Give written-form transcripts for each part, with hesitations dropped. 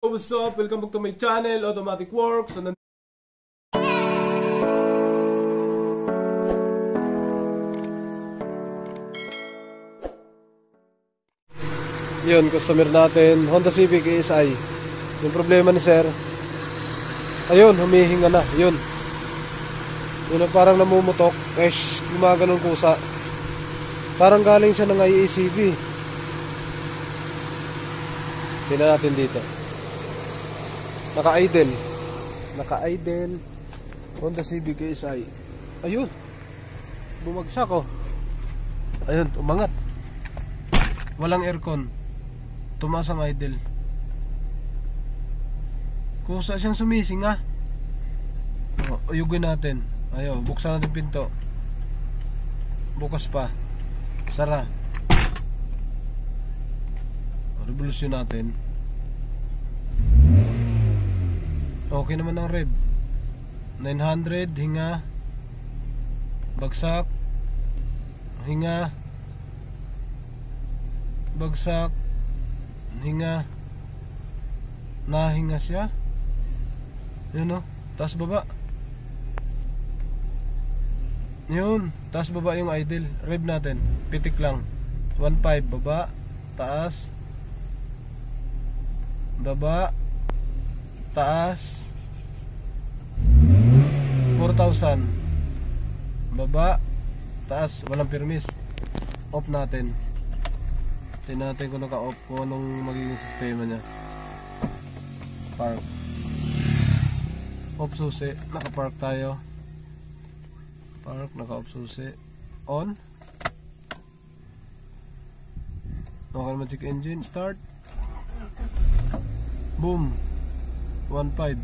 What's up? Welcome back to my channel, Automatic Works. So, yun, customer natin, Honda Civic ESI. Yung problema ni sir, ayun, humihinga na. Yun na parang namumutok. Gumaganon kusa. Parang galing siya ng IACB. Tingnan natin dito. Naka-idle Honda Civic ESI. Ayun, bumagsak oh. Ayun, umangat. Walang aircon. Tumaas ang idle. Kusa siyang sumising ah. Uyugin natin. Ayo, buksan natin pinto. Bukas pa. Sara. Revolusyon natin. Okay naman ang rev. 900, hinga. Bagsak. Hinga. Bagsak. Hinga. Nahinga siya. Yun o, taas baba. Yun, taas baba yung idle. Rev natin, pitik lang. 1.5, baba. Taas. Baba. Taas. 4,000. Baba. Taas, walang permis. Off natin. Tingnan natin kung naka-off, kung anong magiging sistema niya. Park. Off susi. Naka-park tayo. Park, naka-off susi. On. Okay naman, check engine. Start. Boom. 1.5.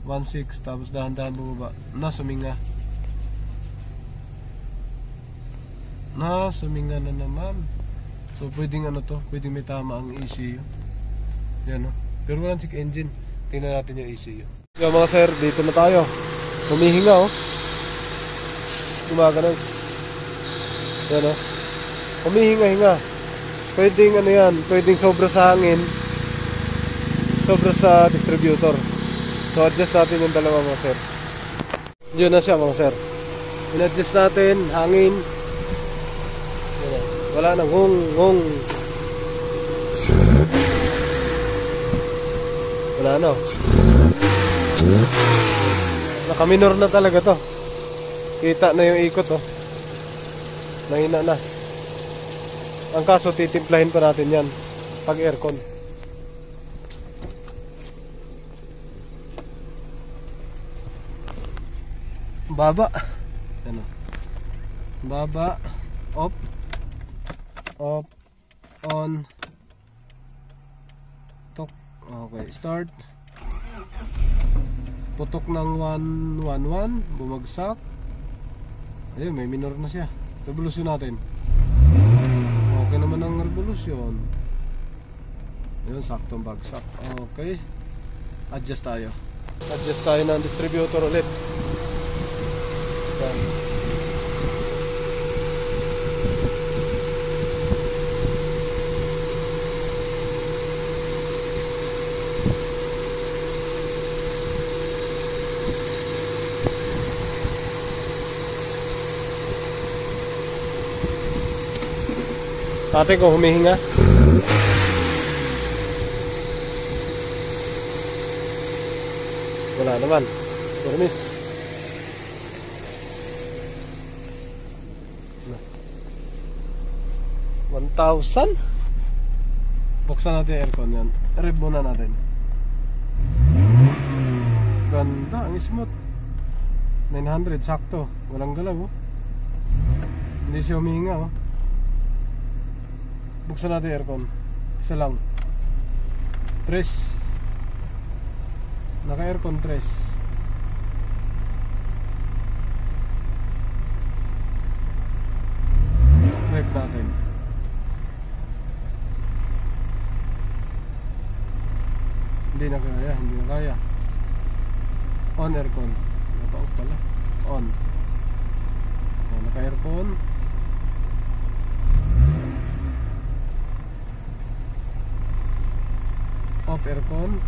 1.6. Tapos dahan-dahan bumaba. Suminga. Suminga na naman. So pwedeng ano to, pwedeng may tama ang ECU. Yan o. Pero walang check engine. Tingnan natin yung ECU. Yung mga sir, dito na tayo. Humihinga o. Gumagano. Yan o. Humihinga-hinga. Pwedeng ano yan, pwedeng sobra sa hangin, sobra sa distributor. So adjust natin yung dalawa mga sir. Yun na siya mga sir. In-adjust natin, hangin. Wala nang hung. Wala no. Nakaminor na talaga to. Kita na yung ikot oh. Mahina na. Ang kaso titimplahin pa natin yan pag aircon. Baba. Ano? Baba. Off. Off, on, tok. Okay, start. Putok ng 111, bumagsak. Ayun, may minor na siya. Revolusyon natin. Okay naman ang revolusyon. Ayun, saktong bagsak. Okay, adjust tayo. Adjust tayo ng distributor ulit. Yan. Ate ko humihinga. Wala naman. Permis. $1,000. Buksan natin yung aircon yan. Rev muna natin. Ganda, ang smooth. 900, sakto. Walang galaw oh. Hindi siya humihinga oh. Buksan natin aircon. Isa lang. Tres. Naka-aircon tres. Rev natin. Hindi na kaya. On aircon. Naka-off pala. On. Naka-aircon. Off aircon.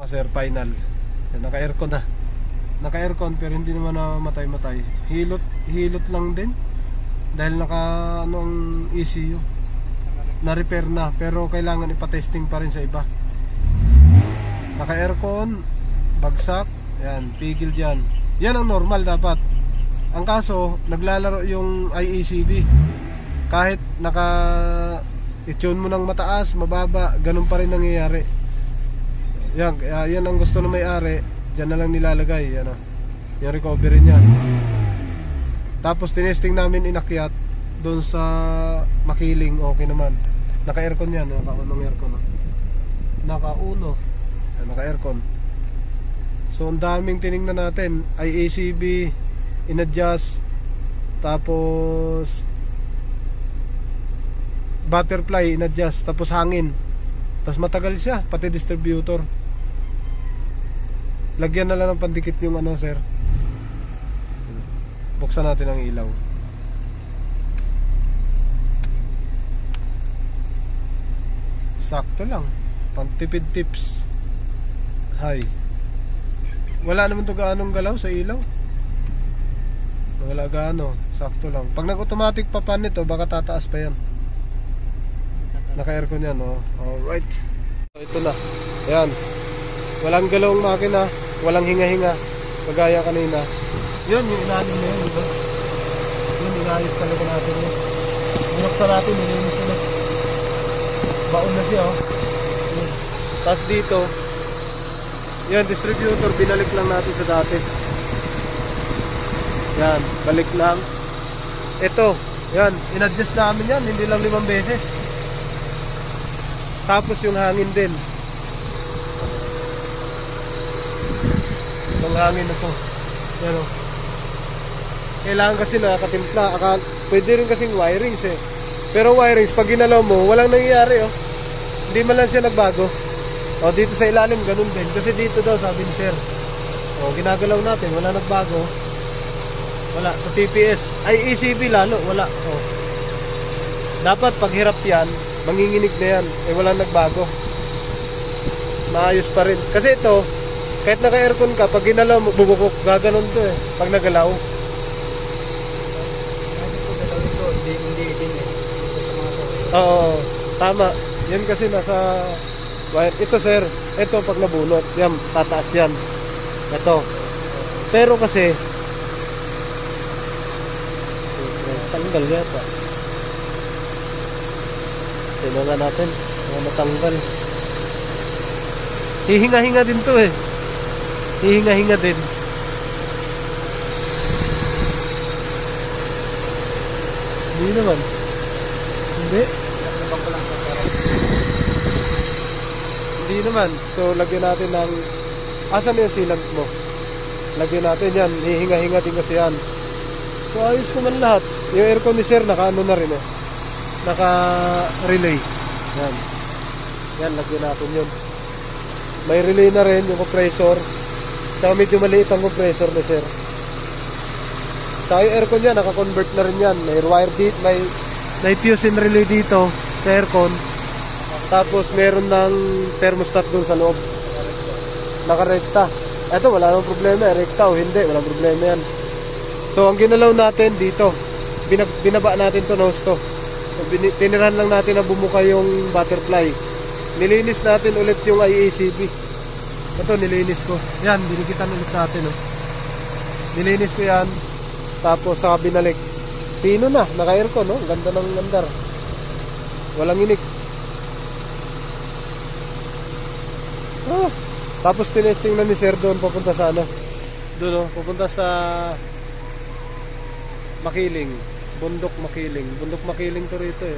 Sir, final. Naka-aircon na. Naka-aircon pero hindi naman na matay-matay. Hilot lang din. Dahil naka ano ang ECU. Na-repair na pero kailangan ipa-testing pa rin sa iba. Naka-aircon, bagsak, yan, pigil diyan. Yan ang normal dapat. Ang kaso, naglalaro yung IECB. Kahit naka i-tune mo ng mataas, mababa, ganun pa rin nangyayari. Yan ang gusto ng may-ari. Diyan na lang nilalagay yan, yung recovery niya. Tapos tinesting namin inakyat doon sa Makiling. Okay naman. Naka-aircon yan. Naka-unong aircon. Naka-uno. Naka-aircon. So ang daming tiningnan natin. IACB, in-adjust, tapos butterfly, in-adjust, tapos hangin. Tapos matagal siya, pati distributor. Lagyan na lang ng pandikit yung ano, sir. Buksan natin ang ilaw. Sakto lang. Pantipid tips. Hi. Wala naman to gaanong galaw sa ilaw. Wala gaano. Sakto lang. Pag nag-automatic pa pan nito, baka tataas pa yan. Naka-aircon yan, oh. Alright. So, ito na. Ayan. Walang galawang makina. Walang hinga-hinga. Kagaya kanina. Yun, yung inalim na yun. Diba? Yun, inayos talaga natin yun. Binuksan natin, nilinis ulit. Baon na siya, oh. Tapos dito, yan, distributor, binalik lang natin sa dati. Yan, balik lang. Ito, yan, in-adjust namin yan, hindi lang 5 beses. Tapos yung hangin din. Itong hangin na to. Yan, oh. Kailangan kasi nakakatimpla. Pwede rin kasing wirings eh. Pero wirings, pag ginalaw mo, walang nangyayari, oh. Hindi man lang siya nagbago. O, dito sa ilalim, ganun din. Kasi dito daw, sabi ni sir. O, ginagalaw natin, wala nagbago. Wala, sa TPS. Ay, ECB lalo, wala. O. Dapat, pag hirap yan, manginginig na yan. Eh, walang nagbago. Maayos pa rin. Kasi ito, kahit naka-aircon ka, pag ginalaw mo, bubukok, gaganon to eh. Pag nagalaw. Oo, tama. Yan kasi nasa wire. Ito sir, ito pag nabunot, yan, tataas yan. Ito. Pero kasi tanggal yata. Tingnan natin, matanggal. Hihinga-hinga din to eh. Hihinga-hinga din. Hindi naman. Hindi. Hindi naman. So lagyan natin ng asan yung sealant mo? Lagyan natin yan. Hihinga-hinga din kasi yan. So ayos naman lahat. Yung air conditioner naka-ano na rin eh. Naka-relay. Yan. Yan, lagyan natin yun. May relay na rin yung compressor. Saka medyo maliit ang compressor na sir. Saka yung aircon niya, naka-convert na rin yan. May wire dito, may fuse and relay dito sa aircon. Tapos meron ng thermostat dun sa loob. Nakarekta. Eto, wala nang problema. Rekta o hindi, walang problema yan. So, ang ginalaw natin dito, binaba natin to nose to. So, tinirahan lang natin na bumuka yung butterfly. Nilinis natin ulit yung IACB. Ito, nilinis ko. Yan, dinikitan ulit natin. Oh. Nilinis ko yan. Tapos, saka binalik. Pino na, naka-aircon, no? Ganda ng andar. Walang inik. Ah, tapos tinesting na ni sir doon papunta sa ano? Doon, oh, papunta sa Makiling. Bundok Makiling. Bundok Makiling to rito eh.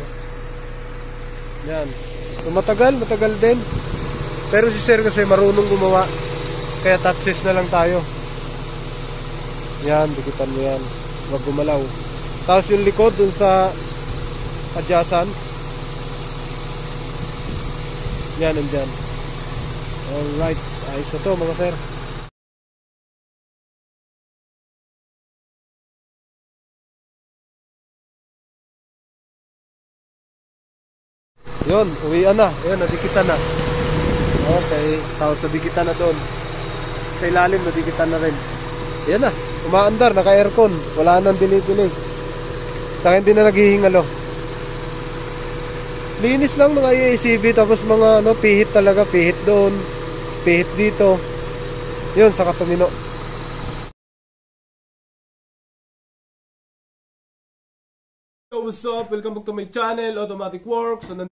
Yan. So matagal din. Pero si sir kasi marunong gumawa, kaya touches na lang tayo. Yan, dikitan mo yan, wag gumalaw. Tapos yung likod dun sa adjacent, yan, nandyan. Alright, ayos na to mga sir. Yun, uwian na. Ayun, nadikitan na. Okay, tapos nadikitan na doon. Sa ilalim, nadikitan na rin. Ayan na, umaandar, naka-aircon. Wala nang delay-delay. Saka hindi na naghihingalo. Linis lang mga ACV, tapos mga pihit talaga. Pihit doon, pihit dito. Yun, saka tumino. Yo, what's up? Welcome back to my channel, Automatic Works. So,